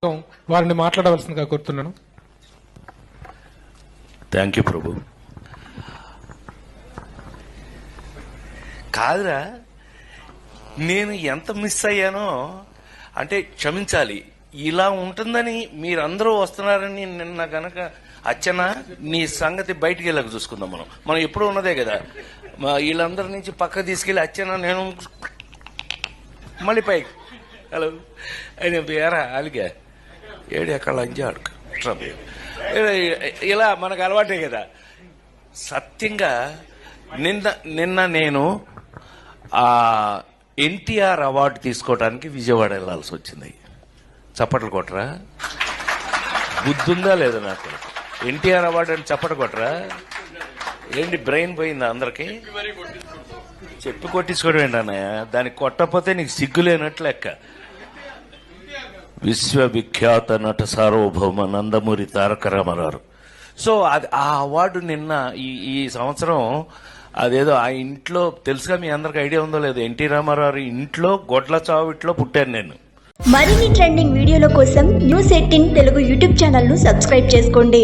వారిని మాట్లాడవలసిందిగా కోరుతున్నాను. థ్యాంక్ యూ ప్రభు. కాదురా, నేను ఎంత మిస్ అయ్యానో అంటే క్షమించాలి. ఇలా ఉంటుందని మీరందరూ వస్తున్నారని నిన్న గనక అచ్చనా నీ సంగతి బయటికి వెళ్ళక చూసుకుందాం. మనం ఎప్పుడూ ఉన్నదే కదా. వీళ్ళందరి నుంచి పక్క తీసుకెళ్ళి అచ్చనా నేను మళ్ళీ పైకి హలో ఆయన పేరా అలిగా ఏడు ఎక్కడ లంచా అడుక ఇలా మనకు అలవాటే కదా. సత్యంగా నిన్న నేను ఎన్టీఆర్ అవార్డు తీసుకోవడానికి విజయవాడ వెళ్లాల్సి వచ్చింది. చప్పట్లు కొట్టరా? బుద్ధుందా లేదా నాకు? ఎన్టీఆర్ అవార్డు అని చప్పట్లు కొట్టరా? ఏంటి బ్రెయిన్ పోయిందా అందరికి? చెప్పి కొట్టించుకోవడం ఏంటన్నయ్య? దానికి కొట్టకపోతే నీకు సిగ్గులేనట్లు లెక్క. విశ్వవిఖ్యాత నట సార్వభౌమ నందమూరి తారక రామారావు. సో అది ఆ అవార్డు నిన్న ఈ సంవత్సరం అదేదో ఆ ఇంట్లో తెలుసుగా, మీ అందరికి ఐడియా ఉందో లేదో, ఎన్టీ రామారావు ఇంట్లో గొడ్ల చావిట్లో పుట్టాను నేను. మరిన్ని ట్రెండింగ్ వీడియోల కోసం న్యూస్ 18 తెలుగు యూట్యూబ్ ఛానల్ ను సబ్స్క్రైబ్ చేసుకోండి.